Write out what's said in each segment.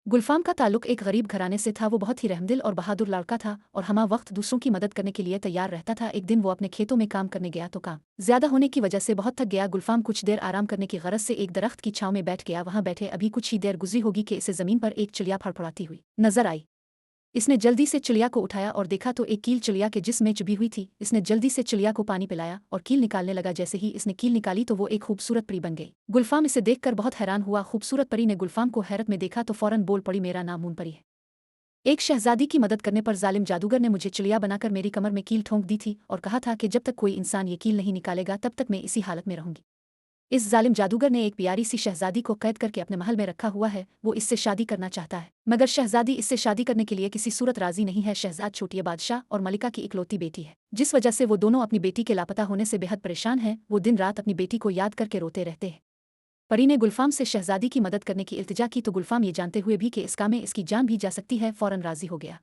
गुलफाम का ताल्लुक एक गरीब घराने से था। वो बहुत ही रहमदिल और बहादुर लड़का था और हमा वक्त दूसरों की मदद करने के लिए तैयार रहता था। एक दिन वो अपने खेतों में काम करने गया तो काम ज्यादा होने की वजह से बहुत थक गया। गुलफाम कुछ देर आराम करने की गरज से एक दरख्त की छांव में बैठ गया। वहां बैठे अभी कुछ ही देर गुजरी होगी कि इसे जमीन पर एक चिड़िया फड़फड़ाती हुई नजर आई। इसने जल्दी से चिड़िया को उठाया और देखा तो एक कील चिड़िया के जिस्म में चुभी हुई थी। इसने जल्दी से चिड़िया को पानी पिलाया और कील निकालने लगा। जैसे ही इसने कील निकाली तो वो एक खूबसूरत परी बन गई। गुलफाम इसे देखकर बहुत हैरान हुआ। खूबसूरत परी ने गुलफाम को हैरत में देखा तो फौरन बोल पड़ी, मेरा नाम मून परी है। एक शहजादी की मदद करने पर जालिम जादूगर ने मुझे चिड़िया बनाकर मेरी कमर में कील ठोंक दी थी और कहा था कि जब तक कोई इंसान ये कील नहीं निकालेगा तब तक मैं इसी हालत में रहूंगी। इस जालिम जादूगर ने एक प्यारी सी शहजादी को कैद करके अपने महल में रखा हुआ है। वो इससे शादी करना चाहता है मगर शहजादी इससे शादी करने के लिए किसी सूरत राजी नहीं है। शहजाद छोटी बादशाह और मलिका की इकलौती बेटी है, जिस वजह से वो दोनों अपनी बेटी के लापता होने से बेहद परेशान हैं। वो दिन रात अपनी बेटी को याद करके रोते रहते हैं। परी ने गुलफाम से शहजादी की मदद करने की इल्तिजा की तो गुलफाम ये जानते हुए भी कि इस काम में इसकी जान भी जा सकती है, फौरन राजी हो गया।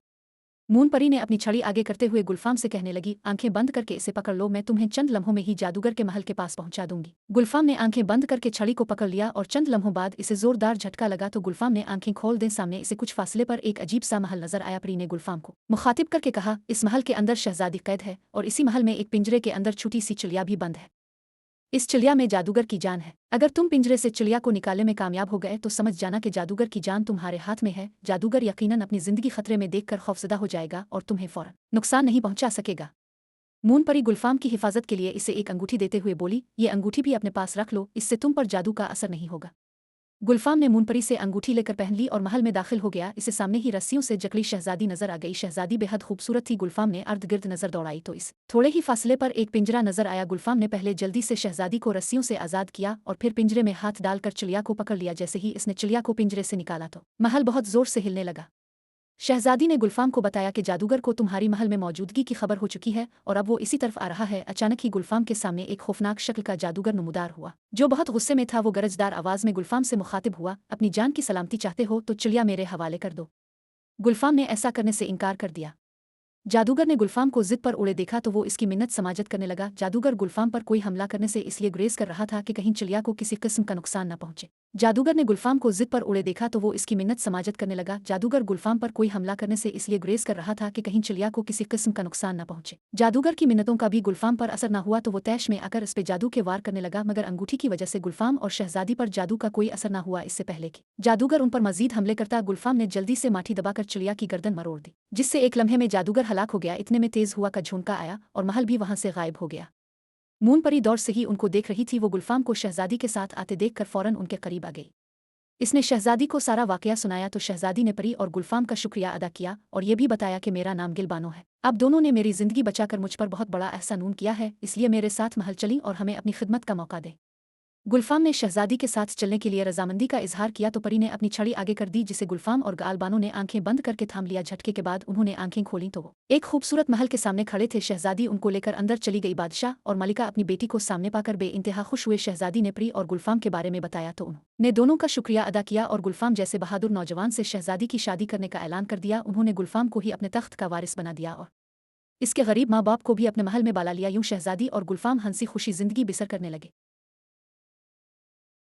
मून परी ने अपनी छड़ी आगे करते हुए गुलफाम से कहने लगी, आंखें बंद करके इसे पकड़ लो, मैं तुम्हें चंद लम्हों में ही जादूगर के महल के पास पहुंचा दूंगी। गुलफाम ने आंखें बंद करके छड़ी को पकड़ लिया और चंद लम्हों बाद इसे जोरदार झटका लगा तो गुलफाम ने आंखें खोल दें। सामने इसे कुछ फासले पर एक अजीब सा महल नजर आया। परी ने गुलफाम को मुखातिब करके कहा, इस महल के अंदर शहजादी कैद है और इसी महल में एक पिंजरे के अंदर छोटी सी चिड़िया भी बंद है। इस चिड़िया में जादूगर की जान है। अगर तुम पिंजरे से चिड़िया को निकालने में कामयाब हो गए तो समझ जाना कि जादूगर की जान तुम्हारे हाथ में है। जादूगर यकीनन अपनी जिंदगी खतरे में देखकर खौफजदा हो जाएगा और तुम्हें फौरन नुकसान नहीं पहुंचा सकेगा। मून परी गुलफाम की हिफाजत के लिए इसे एक अंगूठी देते हुए बोली, ये अंगूठी भी अपने पास रख लो, इससे तुम पर जादू का असर नहीं होगा। गुलफाम ने मूनपरी से अंगूठी लेकर पहन ली और महल में दाखिल हो गया। इसे सामने ही रस्सियों से जकड़ी शहजादी नजर आ गई। शहजादी बेहद खूबसूरत थी। गुलफाम ने अर्ध गिर्द नजर दौड़ाई तो इस थोड़े ही फासले पर एक पिंजरा नजर आया। गुलफाम ने पहले जल्दी से शहजादी को रस्सियों से आजाद किया और फिर पिंजरे में हाथ डालकर चिड़िया को पकड़ लिया। जैसे ही इसने चिड़िया को पिंजरे से निकाला तो महल बहुत जोर से हिलने लगा। शहजादी ने गुलफाम को बताया कि जादूगर को तुम्हारी महल में मौजूदगी की खबर हो चुकी है और अब वो इसी तरफ आ रहा है। अचानक ही गुलफाम के सामने एक खौफनाक शक्ल का जादूगर नमूदार हुआ, जो बहुत गुस्से में था। वो गरजदार आवाज में गुलफाम से मुखातिब हुआ, अपनी जान की सलामती चाहते हो तो चिड़िया मेरे हवाले कर दो। गुलफाम ने ऐसा करने से इनकार कर दिया। जादूगर ने गुलफाम को जिद पर उड़े देखा तो वो इसकी मिन्नत समाजत करने लगा। जादूगर गुलफाम पर कोई हमला करने से इसलिए गुरेज कर रहा था कि कहीं चिड़िया को किसी किस्म का नुकसान न पहुंचे। जादूगर ने गुलफाम को जिद पर उड़े देखा तो वो इसकी मिन्नत समाजत करने लगा। जादूगर गुलफाम पर कोई हमला करने से इसलिए गुरेज कर रहा था कि कहीं चिड़िया को किसी किस्म का नुकसान न पहुंचे। जादूगर की मिन्नतों का भी गुलफाम पर असर न हुआ तो वो तैश में आकर इस पे जादू के वार करने लगा। मगर अंगूठी की वजह से गुलफाम और शहजादी पर जादू का कोई असर न हुआ। इससे पहले कि जादूगर उन पर मजीद हमले करता, गुलफाम ने जल्दी से माठी दबाकर चिड़िया की गर्दन मरोड़ दी, जिससे एक लम्हे में जादूगर हलाक हो गया। इतने में तेज हुआ का झोंका आया और महल भी वहां से गायब हो गया। मून परी दौड़ से ही उनको देख रही थी। वो गुलफाम को शहजादी के साथ आते देखकर फौरन उनके करीब आ गई। इसने शहजादी को सारा वाकया सुनाया तो शहजादी ने परी और गुलफाम का शुक्रिया अदा किया और ये भी बताया कि मेरा नाम गिलबानो है। अब दोनों ने मेरी जिंदगी बचाकर मुझ पर बहुत बड़ा एहसान किया है, इसलिए मेरे साथ महल चली और हमें अपनी खिदमत का मौका दे। गुलफाम ने शहजादी के साथ चलने के लिए रजामंदी का इजहार किया तो परी ने अपनी छड़ी आगे कर दी, जिसे गुलफाम और गालबानो ने आंखें बंद करके थाम लिया। झटके के बाद उन्होंने आंखें खोली तो वो एक खूबसूरत महल के सामने खड़े थे। शहजादी उनको लेकर अंदर चली गई। बादशाह और मलिका अपनी बेटी को सामने पाकर बेइंतहा खुश हुए। शहजादी ने परी और गुलफाम के बारे में बताया तो उन्होंने दोनों का शुक्रिया अदा किया और गुलफाम जैसे बहादुर नौजवान से शहजादी की शादी करने का ऐलान कर दिया। उन्होंने गुलफाम को ही अपने तख्त का वारिस बना दिया और इसके गरीब माँ बाप को भी अपने महल में बाला लिया। यूं शहजादी और गुलफाम हंसी खुशी जिंदगी बसर करने लगे।